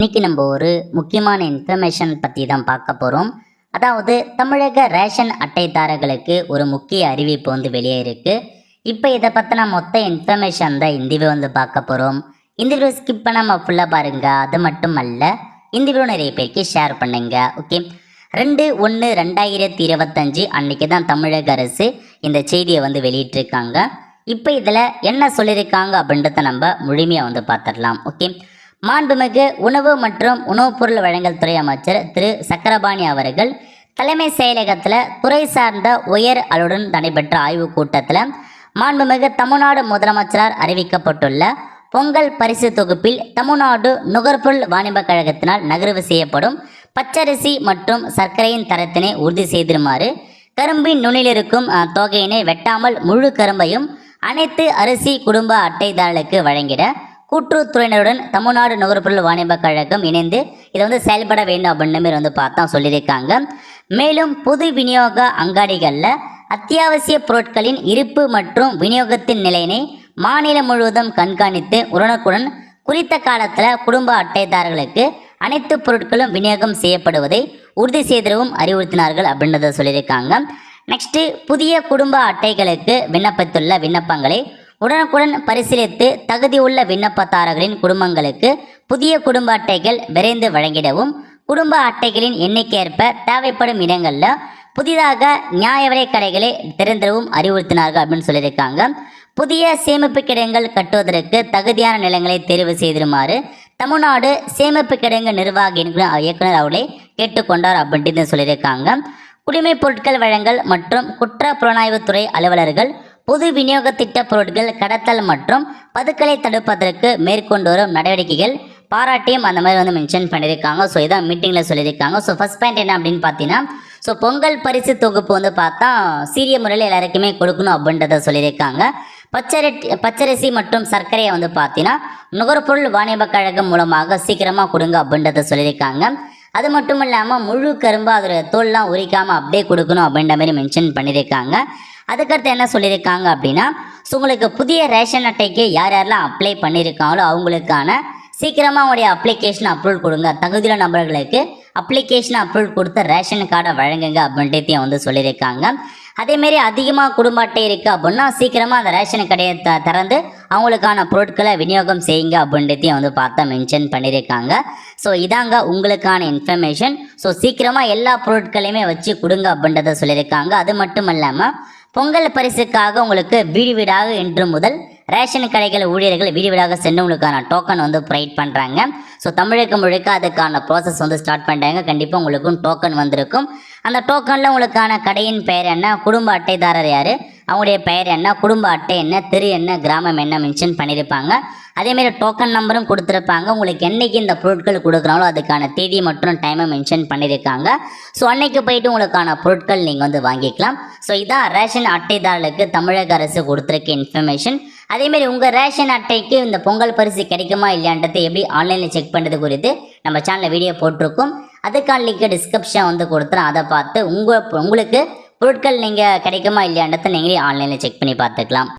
இன்னைக்கு நம்ம ஒரு முக்கியமான இன்ஃபர்மேஷன் பற்றி தான் பார்க்க போகிறோம். அதாவது தமிழக ரேஷன் அட்டைதாரர்களுக்கு ஒரு முக்கிய அறிவிப்பு வெளியே இருக்குது. இப்போ இதை பற்றின மொத்த இன்ஃபர்மேஷன் தான் இந்த வீடியோ பார்க்க போகிறோம். இந்த வீடியோ ஸ்கிப் பண்ணாமல் ஃபுல்லாக பாருங்கள். அது மட்டும் அல்ல, இந்த வீடியோ நிறைய பேருக்கு ஷேர் பண்ணுங்க. ஓகே, 2/1/2025 அன்றைக்கி தான் தமிழக அரசு இந்த செய்தியை வெளியிட்டிருக்காங்க. இப்போ இதில் என்ன சொல்லியிருக்காங்க அப்படின்றத நம்ம முழுமையாக பார்த்துடலாம். ஓகே, மாண்புமிகு உணவு மற்றும் உணவுப் பொருள் வழங்கல் துறை அமைச்சர் திரு சக்கரபாணி அவர்கள் தலைமை செயலகத்தில் துறை சார்ந்த உயர் அலுவலருடன் நடைபெற்ற ஆய்வுக் கூட்டத்தில் மாண்புமிகு தமிழ்நாடு முதலமைச்சரால் அறிவிக்கப்பட்டுள்ள பொங்கல் பரிசு தொகுப்பில் தமிழ்நாடு நுகர்பொருள் வாணிப கழகத்தினால் நகர்வு செய்யப்படும் பச்சரிசி மற்றும் சர்க்கரையின் தரத்தினை உறுதி செய்திருமாறு, கரும்பின் நுனியில் இருக்கும் தொகையினை வெட்டாமல் முழு கரும்பையும் அனைத்து அரிசி குடும்ப அட்டைதாரர்களுக்கு வழங்கிட கூட்டுறவுத்துறையினருடன் தமிழ்நாடு நுகர்பொருள் வாணிப கழகம் இணைந்து இதை செயல்பட வேண்டும் அப்படின்ற மாதிரி பார்த்தா சொல்லியிருக்காங்க. மேலும் பொது விநியோக அங்காடிகளில் அத்தியாவசிய பொருட்களின் இருப்பு மற்றும் விநியோகத்தின் நிலையினை மாநிலம் முழுவதும் கண்காணித்து உடனுக்குடன் குறித்த காலத்தில் குடும்ப அட்டைதாரர்களுக்கு அனைத்து பொருட்களும் விநியோகம் செய்யப்படுவதை உறுதி செய்திடவும் அறிவுறுத்தினார்கள் அப்படின்றத சொல்லியிருக்காங்க. நெக்ஸ்ட்டு, புதிய குடும்ப அட்டைகளுக்கு விண்ணப்பித்துள்ள விண்ணப்பங்களை உடனுக்குடன் பரிசீலித்து தகுதியுள்ள விண்ணப்பதாரர்களின் குடும்பங்களுக்கு புதிய குடும்ப அட்டைகள் விரைந்து வழங்கிடவும், குடும்ப அட்டைகளின் எண்ணிக்கையேற்ப தேவைப்படும் இடங்களில் புதிதாக நியாய விலை கடைகளை திறந்திடவும் அறிவுறுத்தினார்கள் அப்படின்னு சொல்லியிருக்காங்க. புதிய சேமிப்பு கிடங்குகள் கட்டுவதற்கு தகுதியான நிலங்களை தேர்வு செய்திருமாறு தமிழ்நாடு சேமிப்பு கிடங்கு நிர்வாக இயக்குனர் அவர்களை கேட்டுக்கொண்டார் அப்படின்ட்டு சொல்லியிருக்காங்க. குடிமைப் பொருட்கள் வழங்கல் மற்றும் குற்ற புலனாய்வுத்துறை அலுவலர்கள் பொது விநியோக திட்ட பொருட்கள் கடத்தல் மற்றும் பதுக்கலை தடுப்பதற்கு மேற்கொண்டு வரும் நடவடிக்கைகள் பாராட்டியும் அந்த மாதிரி மென்ஷன் பண்ணியிருக்காங்க. ஸோ இதான் மீட்டிங்கில் சொல்லியிருக்காங்க. ஸோ ஃபர்ஸ்ட் பாயிண்ட் என்ன அப்படின்னு பார்த்தீங்கன்னா, ஸோ பொங்கல் பரிசு தொகுப்பு பார்த்தா சீரிய முறையில் எல்லாருக்குமே கொடுக்கணும் அப்படின்றத சொல்லியிருக்காங்க. பச்சரிசி மற்றும் சர்க்கரையை பார்த்தீங்கன்னா நுகர்பொருள் வாணிப கழகம் மூலமாக சீக்கிரமாக கொடுங்க அப்படின்றத சொல்லியிருக்காங்க. அது மட்டும் இல்லாமல் முழு கரும்பு அதோட தோல்லாம் உரிக்காமல் அப்படியே கொடுக்கணும் அப்படின்ற மாதிரி மென்ஷன் பண்ணியிருக்காங்க. அதுக்கடுத்து என்ன சொல்லியிருக்காங்க அப்படின்னா, ஸோ உங்களுக்கு புதிய ரேஷன் அட்டைக்கு யார் யாரெல்லாம் அப்ளை பண்ணியிருக்காங்களோ அவங்களுக்கான சீக்கிரமாக அவங்களுடைய அப்ளிகேஷன் அப்ரூவல் கொடுங்க. தகுதியுள்ள நபர்களுக்கு அப்ளிகேஷன் அப்ரூவல் கொடுத்து ரேஷன் கார்டை வழங்குங்க அப்படின்றதையும் சொல்லியிருக்காங்க. அதேமாரி அதிகமாக குடும்ப அட்டை இருக்குது அப்படின்னா சீக்கிரமாக அந்த ரேஷன் கடையை திறந்து அவங்களுக்கான பொருட்களை விநியோகம் செய்யுங்க அப்படின்றதையும் பார்த்தா மென்ஷன் பண்ணியிருக்காங்க. ஸோ இதாங்க உங்களுக்கான இன்ஃபர்மேஷன். ஸோ சீக்கிரமாக எல்லா பொருட்களையுமே வச்சு கொடுங்க அப்படின்றத சொல்லியிருக்காங்க. அது மட்டும் இல்லாமல் பொங்கல் பரிசுக்காக உங்களுக்கு வீடு வீடாக இன்று முதல் ரேஷன் கடைகள் ஊழியர்கள் வீடு வீடாக சென்று உங்களுக்கான டோக்கன் ப்ரொவைட் பண்ணுறாங்க. ஸோ தமிழகம் முழுக்க அதுக்கான ப்ராசஸ் ஸ்டார்ட் பண்ணுறாங்க. கண்டிப்பாக உங்களுக்கும் டோக்கன் வந்திருக்கும். அந்த டோக்கனில் உங்களுக்கான கடையின் பெயர் என்ன, குடும்ப அட்டைதாரர் யார், அவங்களுடைய பெயர் என்ன, குடும்ப அட்டை என்ன, தெரு என்ன, கிராமம் என்ன மென்ஷன் பண்ணியிருப்பாங்க. அதேமாரி டோக்கன் நம்பரும் கொடுத்துருப்பாங்க. உங்களுக்கு என்றைக்கு இந்த பொருட்கள் கொடுக்குறாங்களோ அதுக்கான தேதி மற்றும் டைமை மென்ஷன் பண்ணியிருக்காங்க. ஸோ அன்னைக்கு போயிட்டு உங்களுக்கான பொருட்கள் நீங்கள் வாங்கிக்கலாம். ஸோ இதான் ரேஷன் அட்டைதாரர்களுக்கு தமிழக அரசு கொடுத்துருக்க இன்ஃபர்மேஷன். அதேமாரி உங்கள் ரேஷன் அட்டைக்கு இந்த பொங்கல் பரிசு கிடைக்குமா இல்லையான்றதை எப்படி ஆன்லைனில் செக் பண்ணுறது குறித்து நம்ம சேனலில் வீடியோ போட்டிருக்கோம். அதுக்கான லிங்க் டிஸ்கிரிப்ஷன் கொடுத்துறேன். அதை பார்த்து உங்களுக்கு பொருட்கள் நீங்கள் கிடைக்குமா இல்லையான்றதை நீங்களே ஆன்லைனில் செக் பண்ணி பார்த்துக்கலாம்.